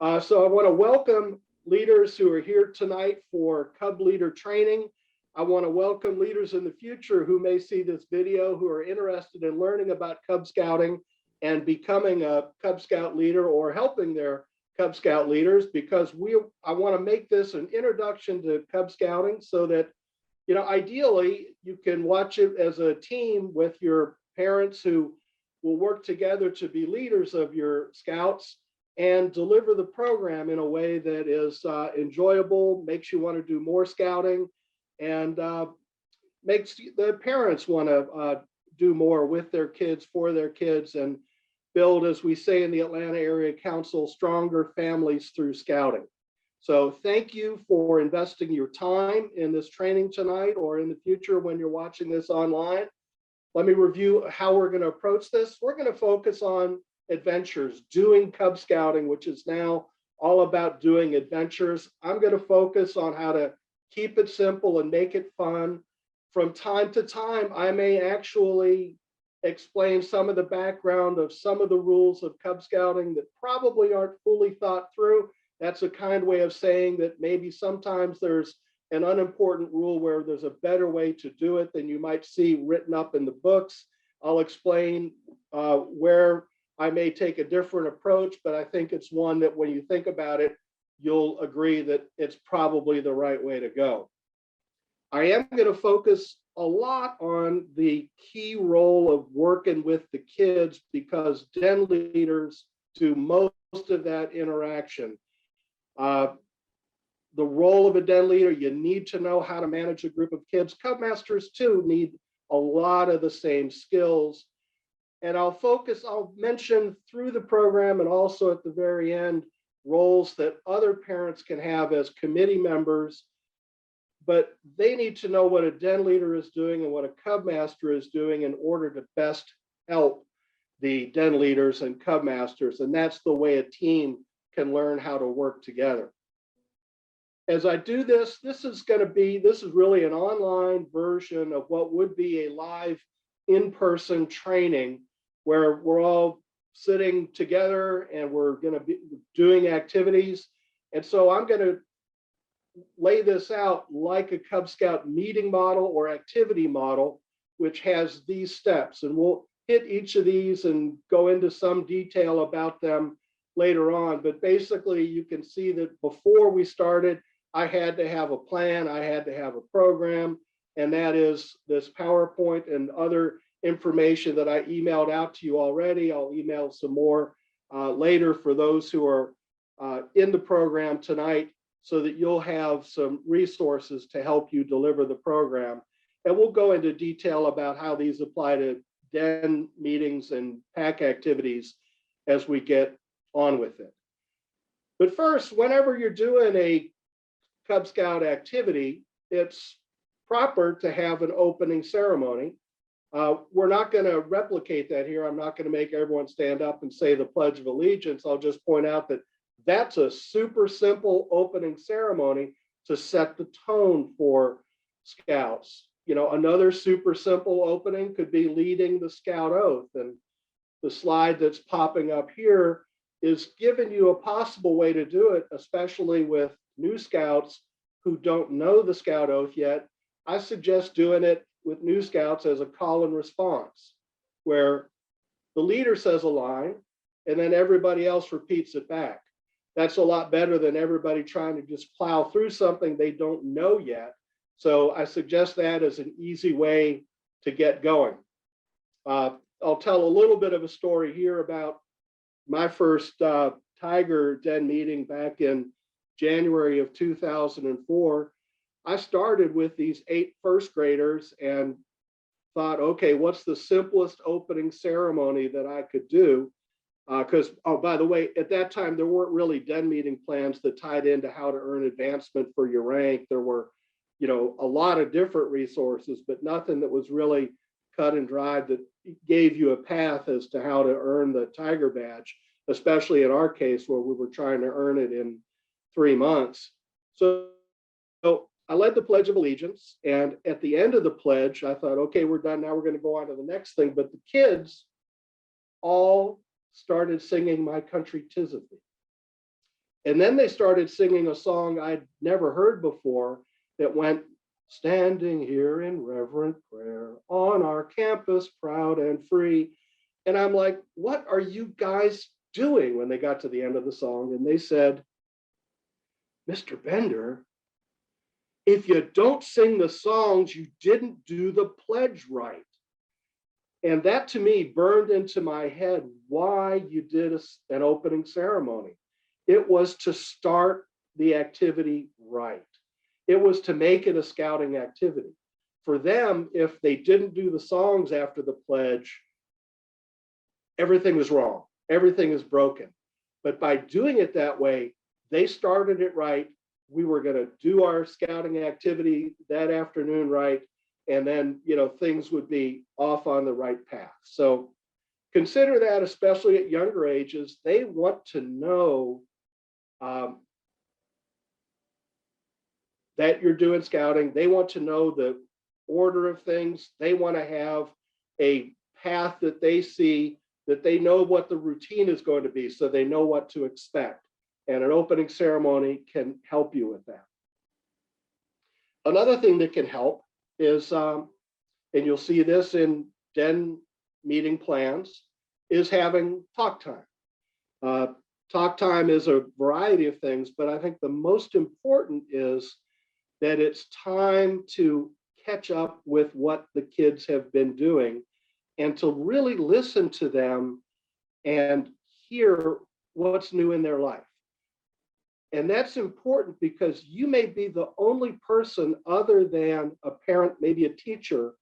So I want to welcome leaders who are here tonight for Cub Leader Training. I want to welcome leaders in the future who may see this video who are interested in learning about Cub Scouting and becoming a Cub Scout leader or helping their Cub Scout leaders, because I want to make this an introduction to Cub Scouting so that, ideally you can watch it as a team with your parents who will work together to be leaders of your Scouts and deliver the program in a way that is enjoyable, makes you want to do more scouting, and makes the parents want to do more with their kids, for their kids, and build, as we say in the Atlanta Area Council, stronger families through scouting. So thank you for investing your time in this training tonight or in the future when you're watching this online. Let me review how we're going to approach this. We're going to focus on adventures, doing Cub Scouting, which is now all about doing adventures. I'm going to focus on how to keep it simple and make it fun. From time to time, I may actually explain some of the background of some of the rules of Cub Scouting that probably aren't fully thought through. That's a kind way of saying that maybe sometimes there's an unimportant rule where there's a better way to do it than you might see written up in the books. I'll explain where I may take a different approach, but I think it's one that when you think about it, you'll agree that it's probably the right way to go. I am going to focus a lot on the key role of working with the kids, because den leaders do most of that interaction. The role of a den leader, you need to know how to manage a group of kids. Cub masters too need a lot of the same skills. And I'll mention through the program and also at the very end, roles that other parents can have as committee members, but they need to know what a den leader is doing and what a Cub master is doing in order to best help the den leaders and Cub masters. And that's the way a team can learn how to work together. As I do this, this is really an online version of what would be a live in-person training where we're all sitting together and we're going to be doing activities. And so I'm going to lay this out like a Cub Scout meeting model or activity model, which has these steps. And we'll hit each of these and go into some detail about them later on. But basically, you can see that before we started, I had to have a plan, I had to have a program, and that is this PowerPoint and other information that I emailed out to you already. I'll email some more later for those who are in the program tonight, so that you'll have some resources to help you deliver the program. And we'll go into detail about how these apply to den meetings and pack activities as we get on with it. But first, whenever you're doing a Cub Scout activity, it's proper to have an opening ceremony. We're not going to replicate that here. I'm not going to make everyone stand up and say the Pledge of Allegiance. I'll just point out that that's a super simple opening ceremony to set the tone for Scouts. Another super simple opening could be leading the Scout Oath. And the slide that's popping up here is giving you a possible way to do it, especially with new Scouts who don't know the Scout Oath yet. I suggest doing it with new Scouts as a call and response, where the leader says a line and then everybody else repeats it back. That's a lot better than everybody trying to just plow through something they don't know yet. So I suggest that as an easy way to get going. I'll tell a little bit of a story here about my first Tiger Den meeting back in January of 2004. I started with these 8 first graders and thought, okay, what's the simplest opening ceremony that I could do? Because, oh, by the way, at that time, there weren't really den meeting plans that tied into how to earn advancement for your rank. There were, a lot of different resources, but nothing that was really cut and dried that gave you a path as to how to earn the Tiger badge, especially in our case where we were trying to earn it in 3 months. So I led the Pledge of Allegiance, and at the end of the pledge, I thought, okay, we're done. Now we're going to go on to the next thing. But the kids all started singing My Country 'Tis of Thee. And then they started singing a song I'd never heard before that went, standing here in reverent prayer on our campus, proud and free. And I'm like, what are you guys doing when they got to the end of the song? And they said, Mr. Bender, if you don't sing the songs, you didn't do the pledge right. And that to me burned into my head why you did an opening ceremony. It was to start the activity right. It was to make it a scouting activity. For them, if they didn't do the songs after the pledge, everything was wrong. Everything is broken. But by doing it that way, they started it right. We were going to do our scouting activity that afternoon right. And then, things would be off on the right path. So consider that, especially at younger ages, they want to know that you're doing scouting. They want to know the order of things. They want to have a path that they see, that they know what the routine is going to be, so they know what to expect. And an opening ceremony can help you with that. Another thing that can help is, and you'll see this in den meeting plans, is having talk time. Talk time is a variety of things, but I think the most important is that it's time to catch up with what the kids have been doing and to really listen to them and hear what's new in their life. And that's important because you may be the only person other than a parent, maybe a teacher,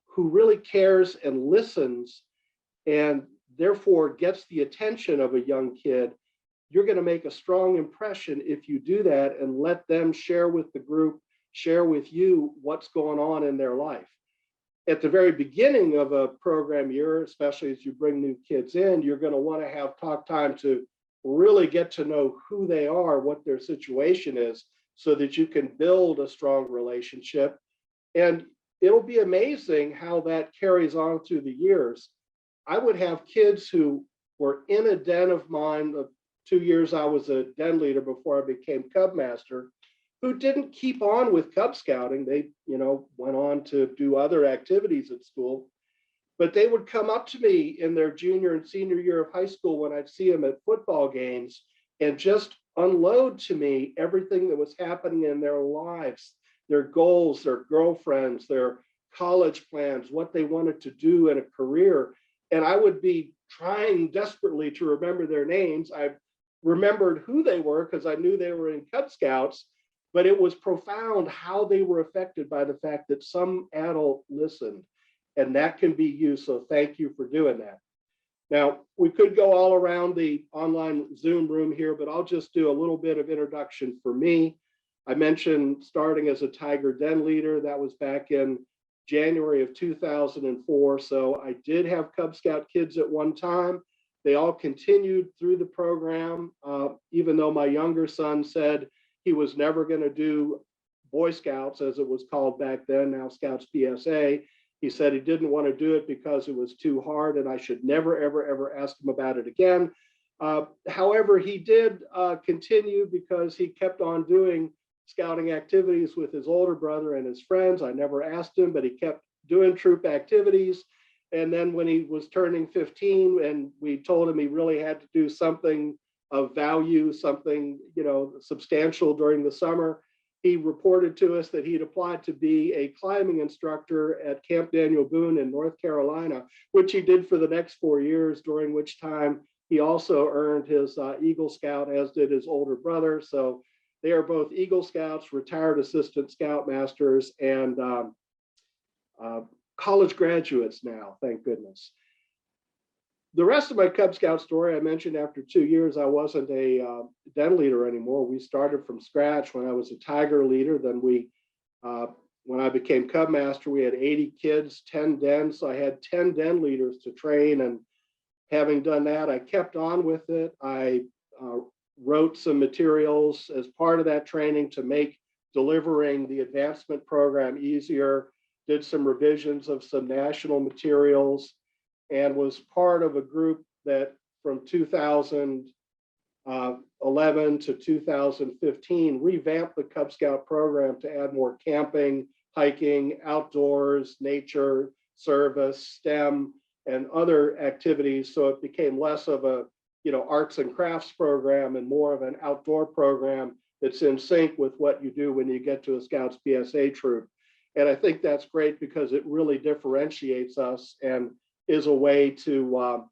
who really cares and listens and therefore gets the attention of a young kid. You're going to make a strong impression if you do that and let them share with the group, share with you what's going on in their life. At the very beginning of a program year, especially as you bring new kids in, you're going to want to have talk time to really get to know who they are, what their situation is, so that you can build a strong relationship. And it'll be amazing how that carries on through the years. I would have kids who were in a den of mine. The 2 years I was a den leader before I became Cub Master, who didn't keep on with Cub Scouting. They, went on to do other activities at school. But they would come up to me in their junior and senior year of high school when I'd see them at football games and just unload to me everything that was happening in their lives, their goals, their girlfriends, their college plans, what they wanted to do in a career. And I would be trying desperately to remember their names. I remembered who they were because I knew they were in Cub Scouts, but it was profound how they were affected by the fact that some adult listened. And that can be you. So thank you for doing that. Now, we could go all around the online Zoom room here, but I'll just do a little bit of introduction for me. I mentioned starting as a Tiger Den leader. That was back in January of 2004. So I did have Cub Scout kids at one time. They all continued through the program, even though my younger son said he was never going to do Boy Scouts, as it was called back then, now Scouts PSA. He said he didn't want to do it because it was too hard and I should never, ever, ever ask him about it again. However, he did continue because he kept on doing scouting activities with his older brother and his friends. I never asked him, but he kept doing troop activities. And then when he was turning 15 and we told him he really had to do something of value, something, substantial during the summer, he reported to us that he'd applied to be a climbing instructor at Camp Daniel Boone in North Carolina, which he did for the next 4 years, during which time he also earned his Eagle Scout, as did his older brother. So they are both Eagle Scouts, retired assistant scoutmasters, and college graduates now, thank goodness. The rest of my Cub Scout story, I mentioned after 2 years, I wasn't a den leader anymore. We started from scratch when I was a Tiger leader. Then when I became Cub Master, we had 80 kids, 10 dens. So I had 10 den leaders to train. And having done that, I kept on with it. I wrote some materials as part of that training to make delivering the advancement program easier, did some revisions of some national materials, and was part of a group that from 2000 2011 to 2015, revamped the Cub Scout program to add more camping, hiking, outdoors, nature, service, STEM, and other activities. So it became less of a arts and crafts program and more of an outdoor program that's in sync with what you do when you get to a Scouts BSA troop. And I think that's great because it really differentiates us and is a way to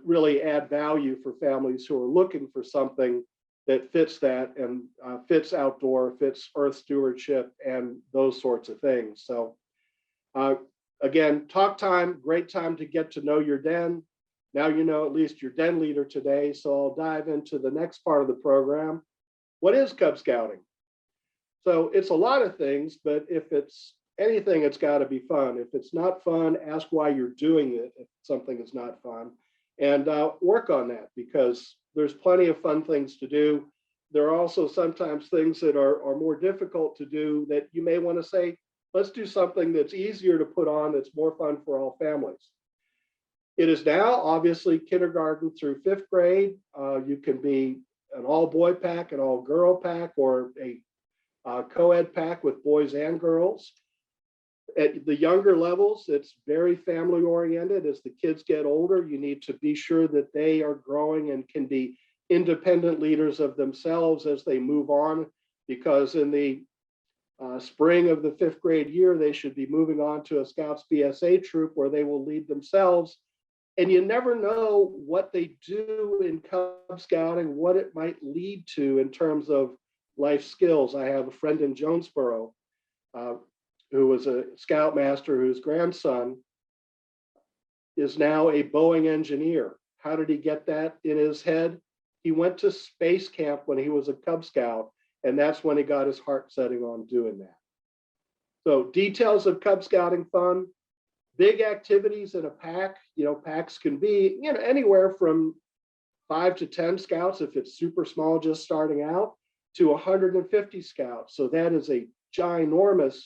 really add value for families who are looking for something that fits that and fits outdoor, fits earth stewardship, and those sorts of things. So again, talk time, great time to get to know your den. Now you know at least your den leader today. So I'll dive into the next part of the program. What is Cub Scouting? So it's a lot of things, but if it's anything, it's got to be fun. If it's not fun, ask why you're doing it if something is not fun, and work on that, because there's plenty of fun things to do. There are also sometimes things that are more difficult to do that you may want to say, let's do something that's easier to put on, that's more fun for all families. It is now obviously kindergarten through 5th grade. You can be an all-boy pack, an all-girl pack, or a co-ed pack with boys and girls. At the younger levels, it's very family oriented. As the kids get older, you need to be sure that they are growing and can be independent leaders of themselves as they move on, because in the spring of the 5th grade year, they should be moving on to a Scouts BSA troop where they will lead themselves. And you never know what they do in Cub Scouting, what it might lead to in terms of life skills. I have a friend in Jonesboro who was a scoutmaster whose grandson is now a Boeing engineer. How did he get that in his head? He went to space camp when he was a Cub Scout, and that's when he got his heart setting on doing that. So details of Cub Scouting fun, big activities in a pack. Packs can be anywhere from 5 to 10 scouts if it's super small, just starting out, to 150 scouts. So that is a ginormous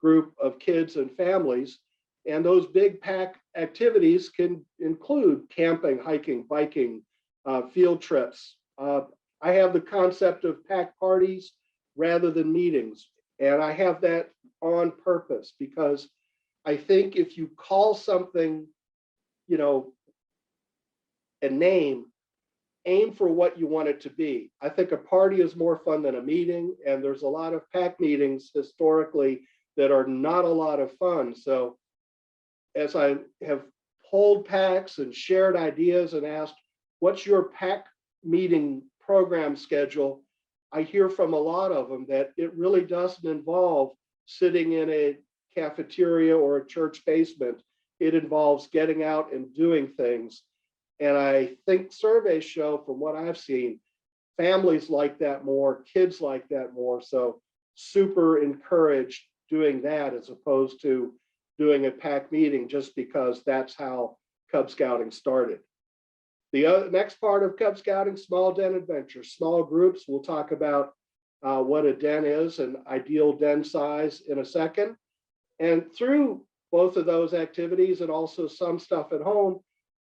group of kids and families. And those big pack activities can include camping, hiking, biking, field trips. I have the concept of pack parties rather than meetings. And I have that on purpose because I think if you call something, a name, aim for what you want it to be. I think a party is more fun than a meeting, and there's a lot of pack meetings historically that are not a lot of fun. So as I have polled packs and shared ideas and asked, what's your pack meeting program schedule? I hear from a lot of them that it really doesn't involve sitting in a cafeteria or a church basement. It involves getting out and doing things. And I think surveys show, from what I've seen, families like that more, kids like that more. So super encouraged doing that as opposed to doing a pack meeting just because that's how Cub Scouting started. The next part of Cub Scouting, small den adventure, small groups. We'll talk about what a den is and ideal den size in a second. And through both of those activities and also some stuff at home,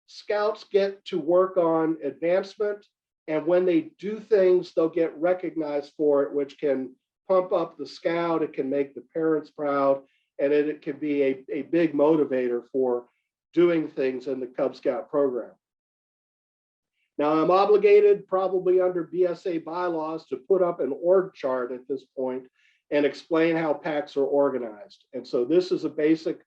Scouts get to work on advancement. And when they do things, they'll get recognized for it, which can pump up the Scout. It can make the parents proud. And it can be a big motivator for doing things in the Cub Scout program. Now, I'm obligated, probably under BSA bylaws, to put up an org chart at this point and explain how packs are organized. And so this is a basic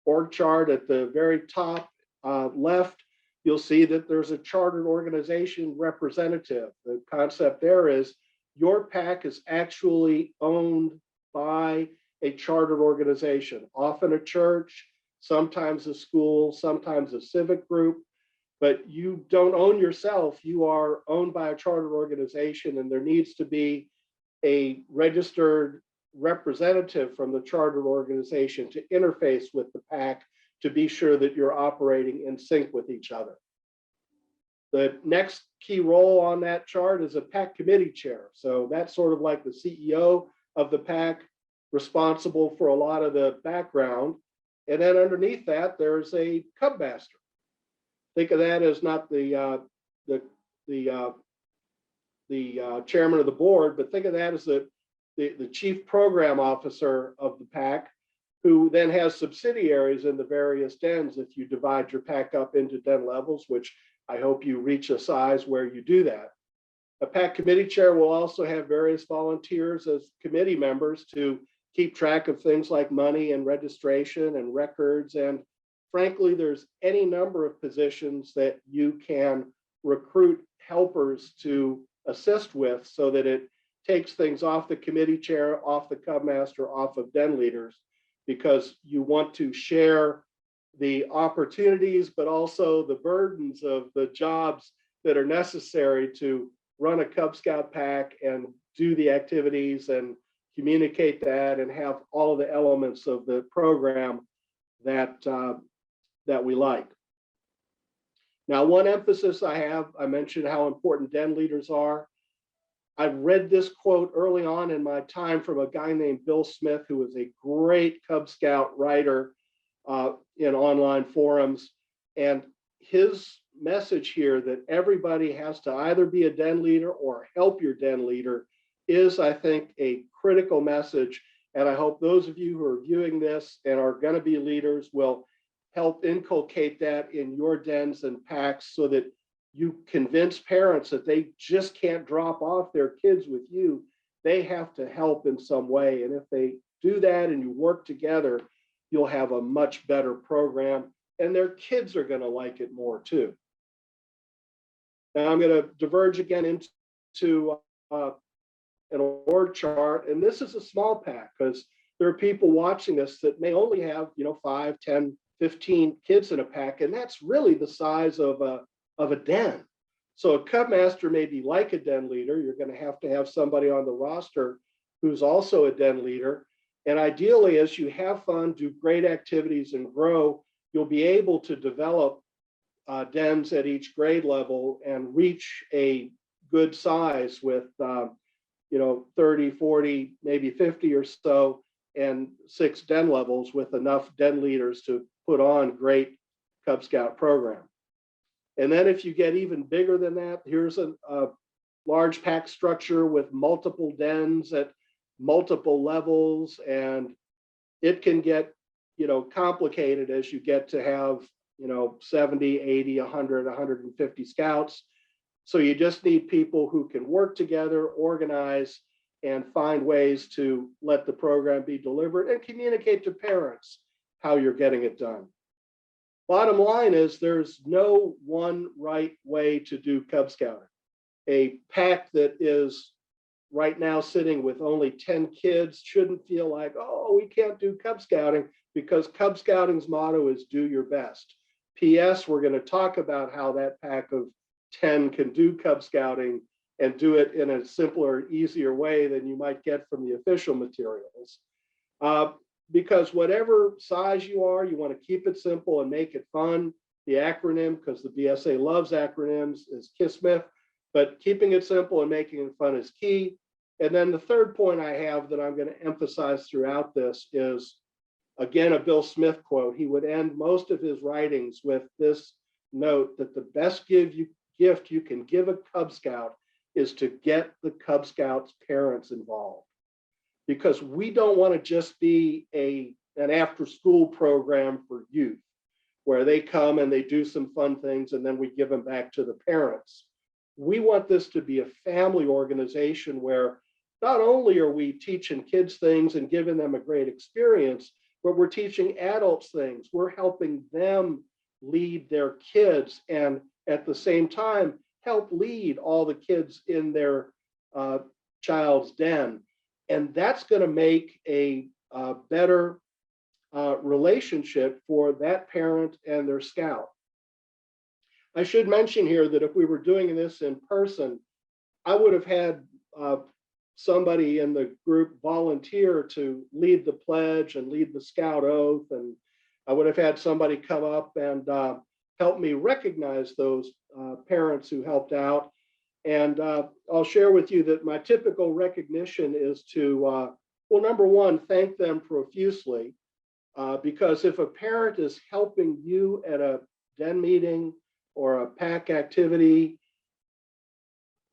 org chart. At the very top left, you'll see that there's a chartered organization representative. The concept there is your pack is actually owned by a chartered organization, often a church, sometimes a school, sometimes a civic group. But you don't own yourself. You are owned by a chartered organization, and there needs to be a registered representative from the chartered organization to interface with the pack to be sure that you're operating in sync with each other. The next key role on that chart is a pack committee chair. So that's sort of like the CEO of the pack, responsible for a lot of the background. And then underneath that, there's a Cub master. Think of that as not the chairman of the board, but think of that as the chief program officer of the pack, who then has subsidiaries in the various dens if you divide your pack up into den levels, which I hope you reach a size where you do that. A pack committee chair will also have various volunteers as committee members to keep track of things like money and registration and records. And frankly, there's any number of positions that you can recruit helpers to assist with so that it takes things off the committee chair, off the Cub Master, off of den leaders, because you want to share the opportunities, but also the burdens of the jobs that are necessary to run a Cub Scout pack and do the activities and communicate that and have all of the elements of the program that we like. Now, one emphasis I mentioned how important den leaders are. I read this quote early on in my time from a guy named Bill Smith, who was a great Cub Scout writer in online forums. And his message here that everybody has to either be a den leader or help your den leader is, I think, a critical message. And I hope those of you who are viewing this and are going to be leaders will help inculcate that in your dens and packs so that you convince parents that they just can't drop off their kids with you. They have to help in some way. And if they do that and you work together, you'll have a much better program and their kids are going to like it more too. Now I'm going to diverge again into an org chart. And this is a small pack because there are people watching this that may only have, 5, 10, 15 kids in a pack. And that's really the size of a den. So a Cub Master may be like a den leader. You're going to have somebody on the roster who's also a den leader. And ideally, as you have fun, do great activities and grow, you'll be able to develop dens at each grade level and reach a good size with 30, 40, maybe 50 or so, and 6 den levels with enough den leaders to put on great Cub Scout program. And then if you get even bigger than that, here's a large pack structure with multiple dens at multiple levels, and it can get, complicated as you get to have, 70, 80, 100, 150 scouts. So you just need people who can work together, organize, and find ways to let the program be delivered and communicate to parents how you're getting it done. Bottom line is there's no one right way to do Cub Scouting. A pack that is right now sitting with only 10 kids shouldn't feel like, oh, we can't do Cub Scouting, because Cub Scouting's motto is do your best. P.S. We're going to talk about how that pack of 10 can do Cub Scouting and do it in a simpler, easier way than you might get from the official materials. Because whatever size you are, you want to keep it simple and make it fun. The acronym, because the BSA loves acronyms, is KISSMIF, but keeping it simple and making it fun is key. And then the third point I have that I'm going to emphasize throughout this is, again, a Bill Smith quote. He would end most of his writings with this note that the best gift you can give a Cub Scout is to get the Cub Scouts' parents involved. Because we don't want to just be an after-school program for youth where they come and they do some fun things and then we give them back to the parents. We want this to be a family organization where not only are we teaching kids things and giving them a great experience, but we're teaching adults things. We're helping them lead their kids and at the same time help lead all the kids in their child's den. And that's going to make a better relationship for that parent and their scout. I should mention here that if we were doing this in person, I would have had somebody in the group volunteer to lead the pledge and lead the scout oath. And I would have had somebody come up and help me recognize those parents who helped out. And I'll share with you that my typical recognition is to, well, number one, thank them profusely, because if a parent is helping you at a den meeting or a pack activity,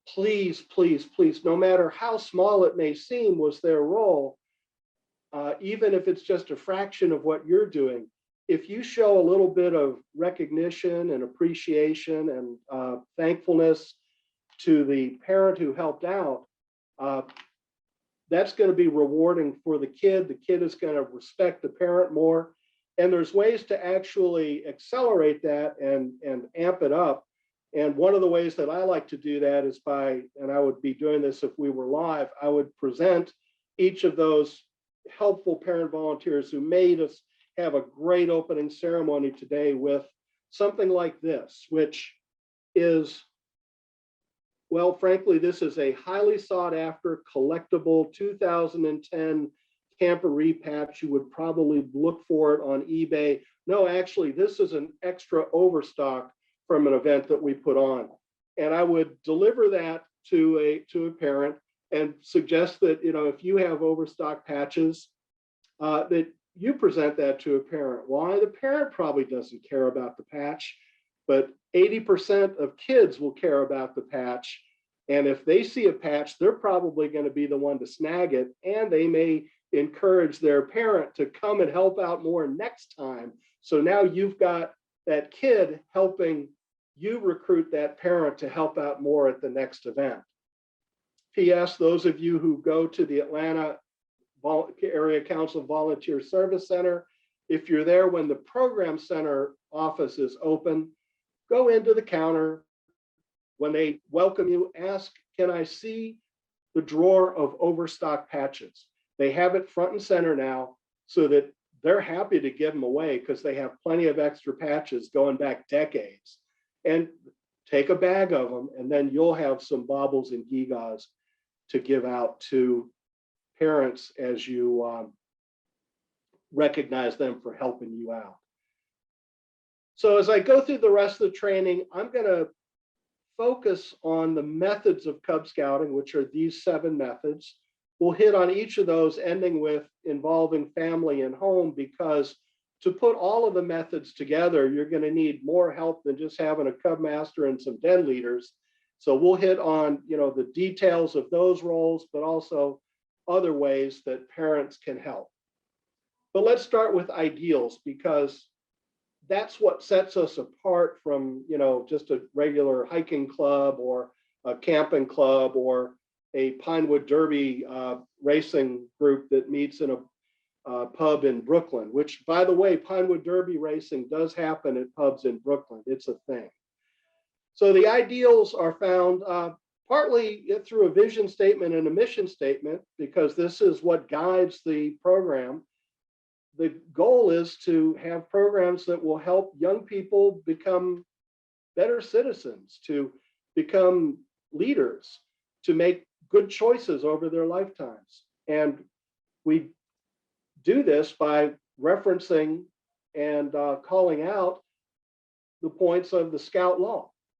please, please, please, no matter how small it may seem was their role, even if it's just a fraction of what you're doing, if you show a little bit of recognition and appreciation and thankfulness to the parent who helped out, that's going to be rewarding for the kid. The kid is going to respect the parent more. And there's ways to actually accelerate that and amp it up. And one of the ways that I like to do that is by, and I would be doing this if we were live, I would present each of those helpful parent volunteers who made us have a great opening ceremony today with something like this, which is, well, frankly, this is a highly sought after collectible 2010 camperee patch. You would probably look for it on eBay. No, actually, this is an extra overstock from an event that we put on. And I would deliver that to a parent and suggest that, you know, if you have overstock patches, that you present that to a parent. Why? The parent probably doesn't care about the patch, but 80% of kids will care about the patch. And if they see a patch, they're probably going to be the one to snag it. And they may encourage their parent to come and help out more next time. So now you've got that kid helping you recruit that parent to help out more at the next event. P.S. Those of you who go to the Atlanta Area Council Volunteer Service Center, if you're there when the program center office is open, go into the counter. When they welcome you, ask, can I see the drawer of overstock patches? They have it front and center now so that they're happy to give them away because they have plenty of extra patches going back decades. And take a bag of them, and then you'll have some baubles and gewgaws to give out to parents as you recognize them for helping you out. So as I go through the rest of the training, I'm going to focus on the methods of Cub Scouting, which are these 7 methods. We'll hit on each of those, ending with involving family and home, because to put all of the methods together, you're going to need more help than just having a Cub Master and some den leaders. So we'll hit on, you know, the details of those roles, but also other ways that parents can help. But let's start with ideals, because that's what sets us apart from, you know, just a regular hiking club or a camping club or a Pinewood Derby racing group that meets in a pub in Brooklyn, which, by the way, Pinewood Derby racing does happen at pubs in Brooklyn. It's a thing. So the ideals are found partly through a vision statement and a mission statement, because this is what guides the program. The goal is to have programs that will help young people become better citizens, to become leaders, to make good choices over their lifetimes. And we do this by referencing and calling out the points of the Scout Law.